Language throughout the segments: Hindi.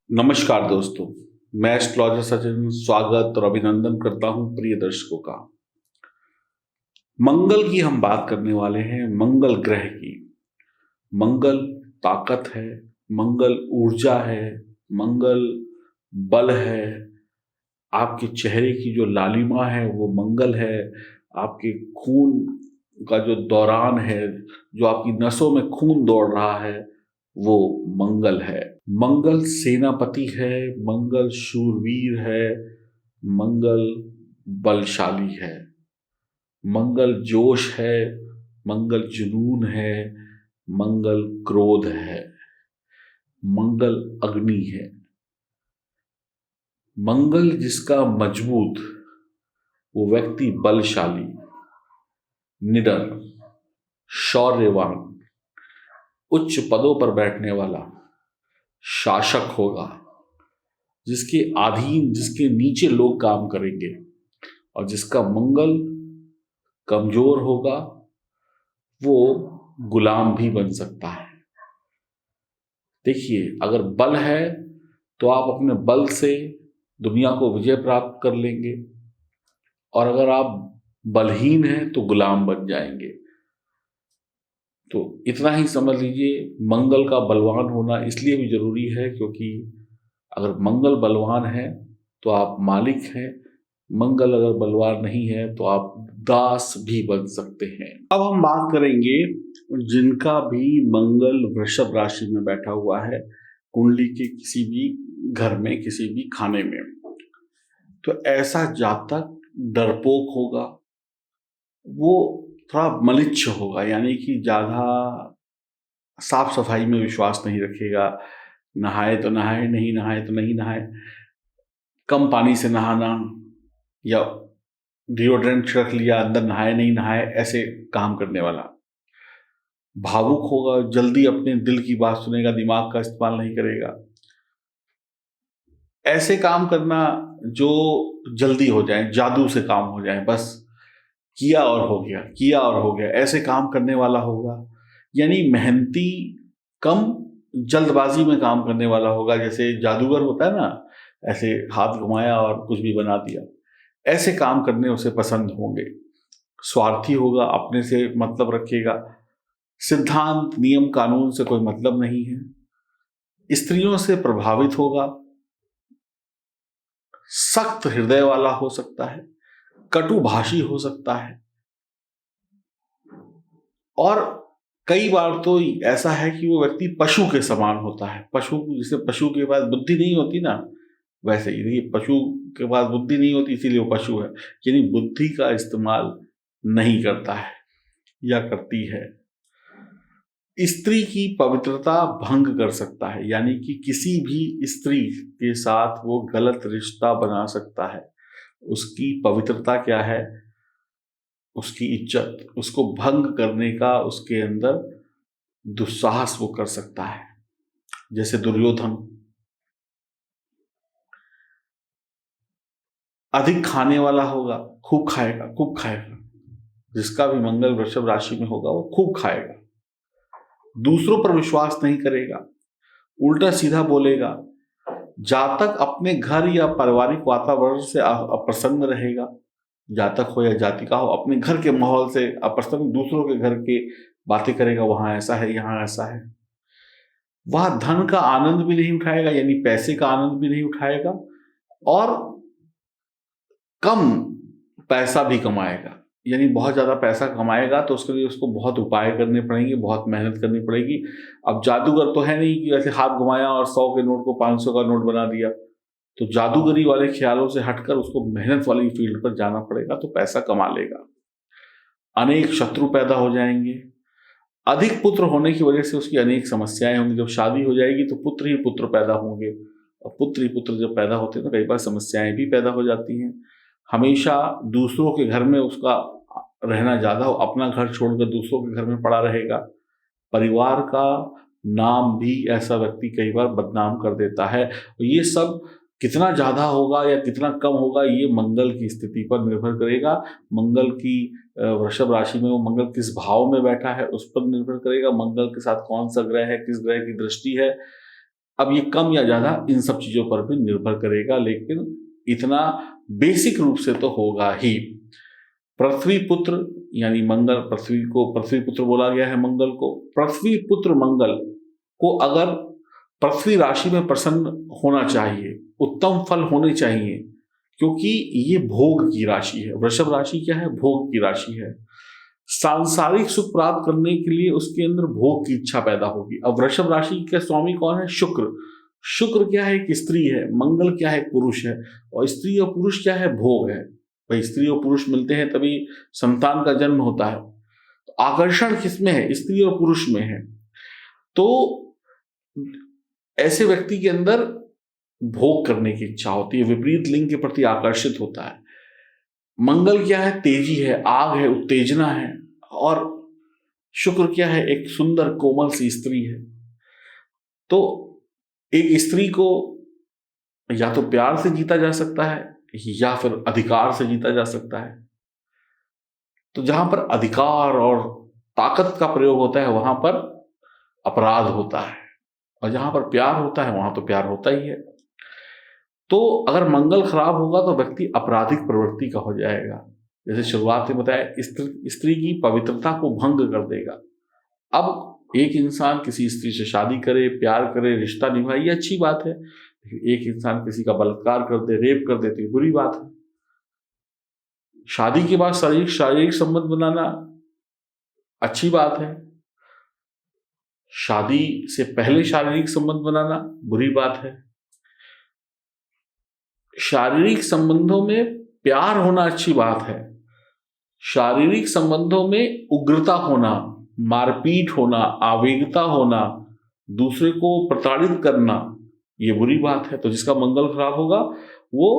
नमस्कार दोस्तों, मैं एस्ट्रोलॉजर सचिन स्वागत और अभिनंदन करता हूं प्रिय दर्शकों का। मंगल की हम बात करने वाले हैं, मंगल ग्रह की। मंगल ताकत है, मंगल ऊर्जा है, मंगल बल है। आपके चेहरे की जो लालिमा है वो मंगल है। आपके खून का जो दौरान है, जो आपकी नसों में खून दौड़ रहा है, वो मंगल है। मंगल सेनापति है, मंगल शूरवीर है, मंगल बलशाली है, मंगल जोश है, मंगल जुनून है, मंगल क्रोध है, मंगल अग्नि है। मंगल जिसका मजबूत, वो व्यक्ति बलशाली, निडर, शौर्यवान, उच्च पदों पर बैठने वाला शासक होगा, जिसके अधीन, जिसके नीचे लोग काम करेंगे। और जिसका मंगल कमजोर होगा वो गुलाम भी बन सकता है। देखिए, अगर बल है तो आप अपने बल से दुनिया को विजय प्राप्त कर लेंगे, और अगर आप बलहीन हैं तो गुलाम बन जाएंगे। तो इतना ही समझ लीजिए, मंगल का बलवान होना इसलिए भी जरूरी है क्योंकि अगर मंगल बलवान है तो आप मालिक हैं, मंगल अगर बलवान नहीं है तो आप दास भी बन सकते हैं। अब हम बात करेंगे जिनका भी मंगल वृषभ राशि में बैठा हुआ है, कुंडली के किसी भी घर में, किसी भी खाने में। तो ऐसा जातक डरपोक होगा, वो थोड़ा मलिच्छ होगा, यानी कि ज्यादा साफ सफाई में विश्वास नहीं रखेगा। नहाए तो नहाए, नहीं नहाए तो नहीं नहाए, कम पानी से नहाना, या डिओड्रेंट छिड़क लिया, अंदर नहाए नहीं नहाए, ऐसे काम करने वाला। भावुक होगा, जल्दी अपने दिल की बात सुनेगा, दिमाग का इस्तेमाल नहीं करेगा। ऐसे काम करना जो जल्दी हो जाए, जादू से काम हो जाए, बस किया और हो गया, किया और हो गया, ऐसे काम करने वाला होगा। यानी मेहनती कम, जल्दबाजी में काम करने वाला होगा। जैसे जादूगर होता है ना, ऐसे हाथ घुमाया और कुछ भी बना दिया। ऐसे काम करने उसे पसंद होंगे। स्वार्थी होगा, अपने से मतलब रखेगा, सिद्धांत नियम कानून से कोई मतलब नहीं है। स्त्रियों से प्रभावित होगा, सख्त हृदय वाला हो सकता है, कटुभाषी हो सकता है, और कई बार तो ऐसा है कि वो व्यक्ति पशु के समान होता है। पशु, जिसे पशु के पास बुद्धि नहीं होती ना, वैसे ही देखिए, पशु के पास बुद्धि नहीं होती इसीलिए वो पशु है, यानी बुद्धि का इस्तेमाल नहीं करता है या करती है। स्त्री की पवित्रता भंग कर सकता है, यानी कि किसी भी स्त्री के साथ वो गलत रिश्ता बना सकता है। उसकी पवित्रता क्या है, उसकी इज्जत, उसको भंग करने का उसके अंदर दुस्साहस वो कर सकता है। जैसे दुर्योधन। अधिक खाने वाला होगा, खूब खाएगा, खूब खाएगा। जिसका भी मंगल वृषभ राशि में होगा वो खूब खाएगा, दूसरों पर विश्वास नहीं करेगा, उल्टा सीधा बोलेगा। जातक अपने घर या पारिवारिक वातावरण से अप्रसन्न रहेगा। जातक हो या जातिका हो, अपने घर के माहौल से अप्रसन्न, दूसरों के घर के बातें करेगा, वहां ऐसा है, यहां ऐसा है। वह धन का आनंद भी नहीं उठाएगा, यानी पैसे का आनंद भी नहीं उठाएगा, और कम पैसा भी कमाएगा। यानी बहुत ज्यादा पैसा कमाएगा तो उसके लिए उसको बहुत उपाय करने पड़ेंगे, बहुत मेहनत करनी पड़ेगी। अब जादूगर तो है नहीं कि ऐसे हाथ घुमाया और 100 के नोट को 500 का नोट बना दिया। तो जादूगरी वाले ख्यालों से हटकर उसको मेहनत वाली फील्ड पर जाना पड़ेगा, तो पैसा कमा लेगा। अनेक शत्रु पैदा हो जाएंगे। अधिक पुत्र होने की वजह से उसकी अनेक समस्याएं होंगी। जब शादी हो जाएगी तो पुत्र ही पुत्र पैदा होंगे, और पुत्र ही पुत्र जब पैदा होते हैं तो कई बार समस्याएं भी पैदा हो जाती हैं। हमेशा दूसरों के घर में उसका रहना ज्यादा हो, अपना घर छोड़कर दूसरों के घर में पड़ा रहेगा। परिवार का नाम भी ऐसा व्यक्ति कई बार बदनाम कर देता है। ये सब कितना ज्यादा होगा या कितना कम होगा, ये मंगल की स्थिति पर निर्भर करेगा। मंगल की वृषभ राशि में वो मंगल किस भाव में बैठा है उस पर निर्भर करेगा। मंगल के साथ कौन सा ग्रह है, किस ग्रह की दृष्टि है, अब ये कम या ज्यादा इन सब चीजों पर भी निर्भर करेगा, लेकिन इतना बेसिक रूप से तो होगा ही। पृथ्वी पुत्र यानी मंगल, पृथ्वी को पृथ्वी पुत्र बोला गया है मंगल को। पृथ्वी पुत्र मंगल को अगर पृथ्वी राशि में प्रसन्न होना चाहिए, उत्तम फल होने चाहिए, क्योंकि ये भोग की राशि है। वृषभ राशि क्या है? भोग की राशि है। सांसारिक सुख प्राप्त करने के लिए उसके अंदर भोग की इच्छा पैदा होगी। अब वृषभ राशि के स्वामी कौन है? शुक्र। शुक्र क्या है? एक स्त्री है। मंगल क्या है? पुरुष है। और स्त्री और पुरुष क्या है? भोग है। भाई स्त्री और पुरुष मिलते हैं तभी संतान का जन्म होता है। तो आकर्षण किसमें है? स्त्री और पुरुष में है। तो ऐसे व्यक्ति के अंदर भोग करने की इच्छा होती है, विपरीत लिंग के प्रति आकर्षित होता है। मंगल क्या है? तेजी है, आग है, उत्तेजना है। और शुक्र क्या है? एक सुंदर कोमल सी स्त्री है। तो एक स्त्री को या तो प्यार से जीता जा सकता है या फिर अधिकार से जीता जा सकता है। तो जहां पर अधिकार और ताकत का प्रयोग होता है वहां पर अपराध होता है, और जहां पर प्यार होता है वहां तो प्यार होता ही है। तो अगर मंगल खराब होगा तो व्यक्ति आपराधिक प्रवृत्ति का हो जाएगा। जैसे शुरुआत में बताया, स्त्री की पवित्रता को भंग कर देगा। अब एक इंसान किसी स्त्री से शादी करे, प्यार करे, रिश्ता निभाए, ये अच्छी बात है। एक इंसान किसी का बलात्कार कर दे, रेप कर दे, तो ये बुरी बात है। शादी के बाद शारीरिक संबंध बनाना अच्छी बात है। शादी से पहले शारीरिक संबंध बनाना बुरी बात है। शारीरिक संबंधों में प्यार होना अच्छी बात है। शारीरिक संबंधों में उग्रता होना, मारपीट होना, आवेगता होना, दूसरे को प्रताड़ित करना, ये बुरी बात है। तो जिसका मंगल खराब होगा वो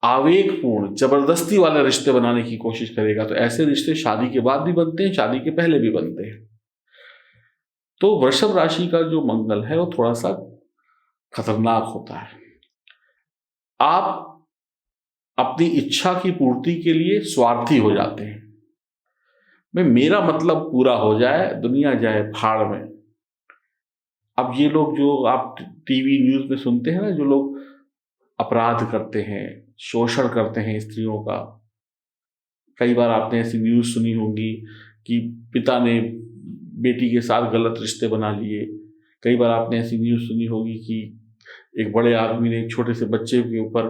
आवेगपूर्ण, जबरदस्ती वाले रिश्ते बनाने की कोशिश करेगा। तो ऐसे रिश्ते शादी के बाद भी बनते हैं, शादी के पहले भी बनते हैं। तो वृषभ राशि का जो मंगल है वो थोड़ा सा खतरनाक होता है। आप अपनी इच्छा की पूर्ति के लिए स्वार्थी हो जाते हैं। मेरा मतलब पूरा हो जाए, दुनिया जाए भाड़ में। अब ये लोग जो आप टीवी न्यूज में सुनते हैं ना, जो लोग अपराध करते हैं, शोषण करते हैं स्त्रियों का, कई बार आपने ऐसी न्यूज सुनी होगी कि पिता ने बेटी के साथ गलत रिश्ते बना लिए। कई बार आपने ऐसी न्यूज सुनी होगी कि एक बड़े आदमी ने एक छोटे से बच्चे के ऊपर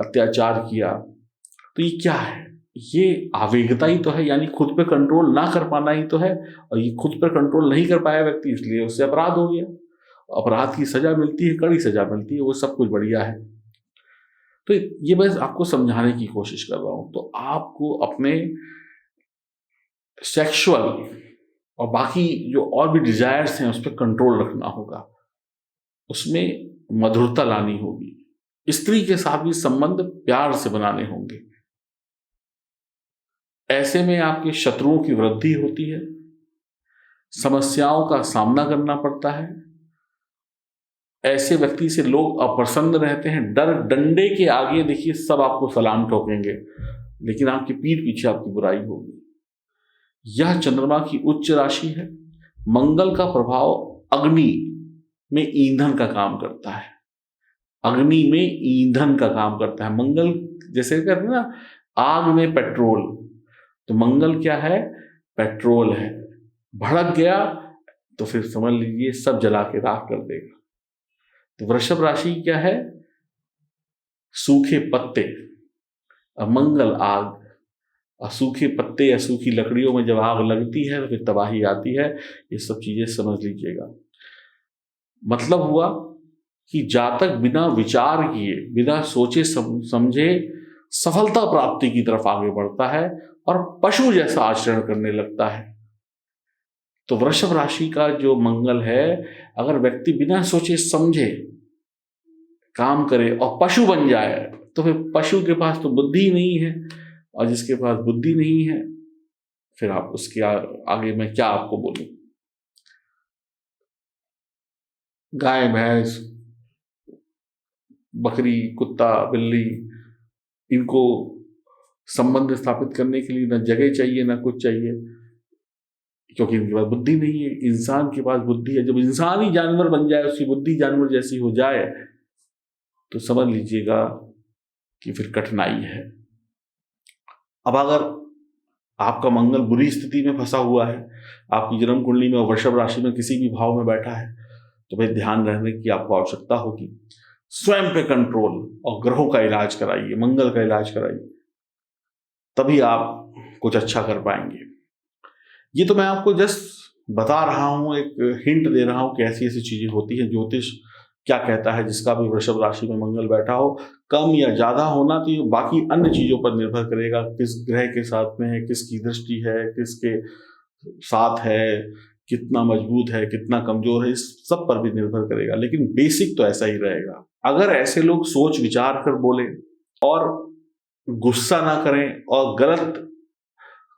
अत्याचार किया। तो ये क्या है? ये आवेगता ही तो है, यानी खुद पे कंट्रोल ना कर पाना ही तो है। और ये खुद पर कंट्रोल नहीं कर पाया व्यक्ति, इसलिए उससे अपराध हो गया। अपराध की सजा मिलती है, कड़ी सजा मिलती है, वो सब कुछ बढ़िया है। तो ये बस आपको समझाने की कोशिश कर रहा हूं। तो आपको अपने सेक्सुअल और बाकी जो और भी डिजायर्स हैं उस पर कंट्रोल रखना होगा, उसमें मधुरता लानी होगी। स्त्री के साथ भी संबंध प्यार से बनाने होंगे। ऐसे में आपके शत्रुओं की वृद्धि होती है, समस्याओं का सामना करना पड़ता है। ऐसे व्यक्ति से लोग अप्रसन्न रहते हैं। डर डंडे के आगे देखिए सब आपको सलाम ठोकेंगे, लेकिन आपकी पीठ पीछे आपकी बुराई होगी। यह चंद्रमा की उच्च राशि है। मंगल का प्रभाव अग्नि में ईंधन का काम करता है। अग्नि में ईंधन का काम करता है मंगल। जैसे कहते हैं ना, आग में पेट्रोल, तो मंगल क्या है? पेट्रोल है। भड़क गया तो फिर समझ लीजिए सब जला के राख कर देगा। तो वृषभ राशि क्या है? सूखे पत्ते, और मंगल आग। और सूखे पत्ते या सूखी लकड़ियों में जब आग लगती है तो फिर तबाही आती है। ये सब चीजें समझ लीजिएगा। मतलब हुआ कि जातक बिना विचार किए, बिना सोचे समझे सफलता प्राप्ति की तरफ आगे बढ़ता है और पशु जैसा आचरण करने लगता है। तो वृषभ राशि का जो मंगल है, अगर व्यक्ति बिना सोचे समझे काम करे और पशु बन जाए तो फिर पशु के पास तो बुद्धि नहीं है, और जिसके पास बुद्धि नहीं है फिर आप उसके आगे मैं क्या आपको बोलूं। गाय, भैंस, बकरी, कुत्ता, बिल्ली, इनको संबंध स्थापित करने के लिए ना जगह चाहिए ना कुछ चाहिए। क्योंकि इनके पास बुद्धि नहीं है। इंसान के पास बुद्धि है। जब इंसान ही जानवर बन जाए, उसकी बुद्धि जानवर जैसी हो जाए, तो समझ लीजिएगा कि फिर कठिनाई है। अब अगर आपका मंगल बुरी स्थिति में फंसा हुआ है, आपकी जन्म कुंडली में वृषभ राशि में किसी भी भाव में बैठा है, तो भाई ध्यान रखने की आपको आवश्यकता होगी। स्वयं पे कंट्रोल और ग्रहों का इलाज कराइए, मंगल का इलाज कराइए, तभी आप कुछ अच्छा कर पाएंगे। ये तो मैं आपको जस्ट बता रहा हूं, एक हिंट दे रहा हूं कि ऐसी ऐसी चीजें होती हैं। ज्योतिष क्या कहता है, जिसका भी वृषभ राशि में मंगल बैठा हो, कम या ज्यादा होना तो ये बाकी अन्य चीजों पर निर्भर करेगा। किस ग्रह के साथ में है, किसकी दृष्टि है, किसके साथ है, कितना मजबूत है, कितना कमजोर है, इस सब पर भी निर्भर करेगा। लेकिन बेसिक तो ऐसा ही रहेगा। अगर ऐसे लोग सोच विचार कर बोले और गुस्सा ना करें और गलत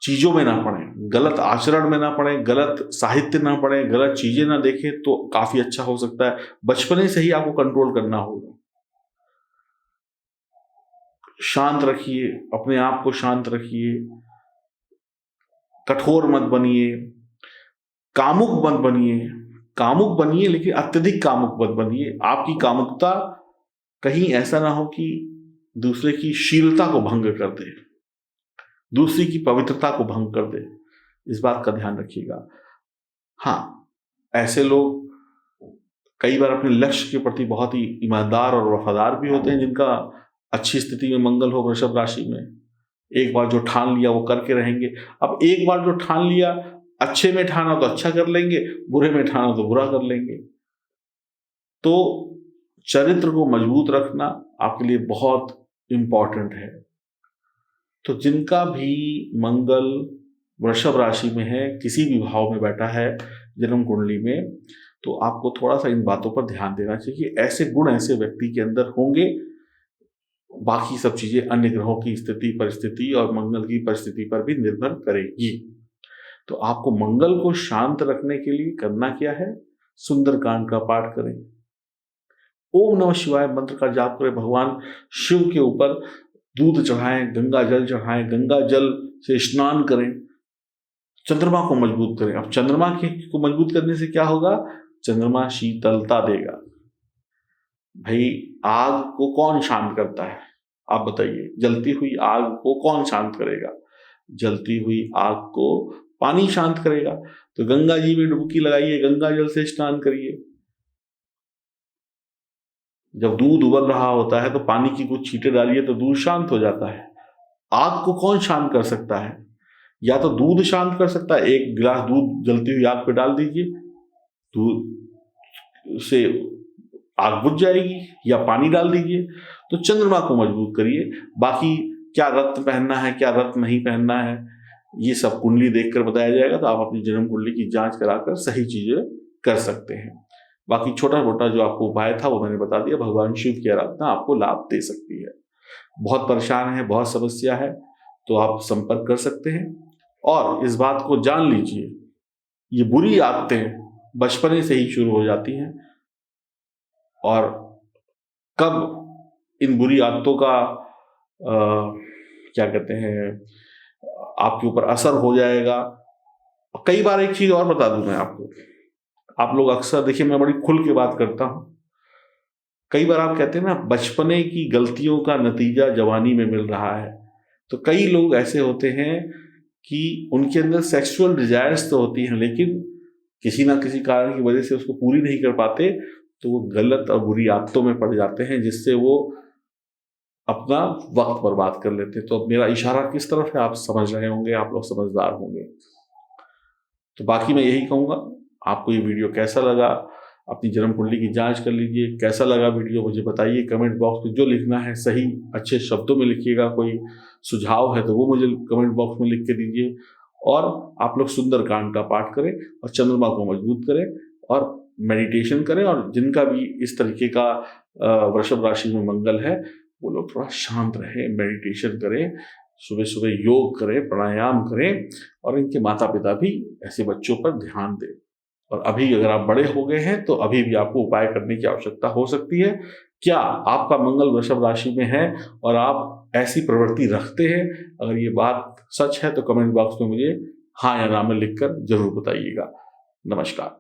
चीजों में ना पड़े, गलत आचरण में ना पड़े, गलत साहित्य ना पड़े, गलत चीजें ना देखें, तो काफी अच्छा हो सकता है। बचपने से ही आपको कंट्रोल करना होगा। शांत रखिए, अपने आप को शांत रखिए, कठोर मत बनिए, कामुक मत बनिए। कामुक बनिए लेकिन अत्यधिक कामुक मत बनिए। आपकी कामुकता कहीं ऐसा ना हो कि दूसरे की शीलता को भंग कर दे, दूसरी की पवित्रता को भंग कर दे। इस बात का ध्यान रखिएगा। हाँ, ऐसे लोग कई बार अपने लक्ष्य के प्रति बहुत ही ईमानदार और वफादार भी होते हैं, जिनका अच्छी स्थिति में मंगल हो वृषभ राशि में। एक बार जो ठान लिया वो करके रहेंगे। अब एक बार जो ठान लिया, अच्छे में ठाना तो अच्छा कर लेंगे, बुरे में ठाना तो बुरा कर लेंगे। तो चरित्र को मजबूत रखना आपके लिए बहुत इंपॉर्टेंट है। तो जिनका भी मंगल वृषभ राशि में है, किसी भी भाव में बैठा है जन्म कुंडली में, तो आपको थोड़ा सा इन बातों पर ध्यान देना चाहिए। ऐसे गुण ऐसे व्यक्ति के अंदर होंगे। बाकी सब चीजें अन्य ग्रहों की स्थिति परिस्थिति और मंगल की परिस्थिति पर भी निर्भर करेगी। तो आपको मंगल को शांत रखने के लिए करना क्या है? सुंदरकांड का पाठ करें, ओम नमः शिवाय मंत्र का जाप करें, भगवान शिव के ऊपर दूध चढ़ाएं, गंगा जल चढ़ाएं, गंगा जल से स्नान करें, चंद्रमा को मजबूत करें। अब चंद्रमा को मजबूत करने से क्या होगा? चंद्रमा शीतलता देगा। भाई, आग को कौन शांत करता है? आप बताइए। जलती हुई आग को कौन शांत करेगा? जलती हुई आग को पानी शांत करेगा। तो गंगा जी में डुबकी लगाइए, गंगा जल से स्नान करिए। जब दूध उबल रहा होता है तो पानी की कुछ छींटे डालिए तो दूध शांत हो जाता है। आग को कौन शांत कर सकता है? या तो दूध शांत कर सकता है। एक गिलास दूध जलती हुई आग पे डाल दीजिए, दूध से आग बुझ जाएगी, या पानी डाल दीजिए। तो चंद्रमा को मजबूत करिए। बाकी क्या रत्न पहनना है, क्या रत्न नहीं पहनना है, ये सब कुंडली देखकर बताया जाएगा। तो आप अपनी जन्म कुंडली की जांच कराकर सही चीजें कर सकते हैं। बाकी छोटा मोटा जो आपको उपाय था वो मैंने बता दिया। भगवान शिव की आराधना आपको लाभ दे सकती है। बहुत परेशान है, बहुत समस्या है, तो आप संपर्क कर सकते हैं। और इस बात को जान लीजिए, ये बुरी आदतें बचपने से ही शुरू हो जाती हैं, और कब इन बुरी आदतों का क्या कहते हैं, आपके ऊपर असर हो जाएगा। कई बार एक चीज और बता दूं मैं आपको। आप लोग अक्सर देखिए, मैं बड़ी खुल के बात करता हूं। कई बार आप कहते हैं ना, बचपने की गलतियों का नतीजा जवानी में मिल रहा है। तो कई लोग ऐसे होते हैं कि उनके अंदर सेक्सुअल डिजायर्स तो होती हैं, लेकिन किसी ना किसी कारण की वजह से उसको पूरी नहीं कर पाते, तो वो गलत और बुरी आदतों में पड़ जाते हैं, जिससे वो अपना वक्त बर्बाद कर लेते हैं। तो अब मेरा इशारा किस तरफ है आप समझ रहे होंगे, आप लोग समझदार होंगे। तो बाकी मैं यही कहूँगा, आपको ये वीडियो कैसा लगा, अपनी जन्म कुंडली की जांच कर लीजिए। कैसा लगा वीडियो मुझे बताइए। कमेंट बॉक्स में जो लिखना है सही अच्छे शब्दों में लिखिएगा। कोई सुझाव है तो वो मुझे कमेंट बॉक्स में लिख के दीजिए। और आप लोग सुंदरकांड का पाठ करें और चंद्रमा को मजबूत करें और मेडिटेशन करें। और जिनका भी इस तरीके का वृषभ राशि में मंगल है, वो लोग थोड़ा शांत रहें, मेडिटेशन करें, सुबह सुबह योग करें, प्राणायाम करें, और इनके माता पिता भी ऐसे बच्चों पर ध्यान दें। और अभी अगर आप बड़े हो गए हैं तो अभी भी आपको उपाय करने की आवश्यकता हो सकती है। क्या आपका मंगल वृषभ राशि में है और आप ऐसी प्रवृत्ति रखते हैं? अगर ये बात सच है तो कमेंट बॉक्स में मुझे हाँ या ना में लिखकर जरूर बताइएगा। नमस्कार।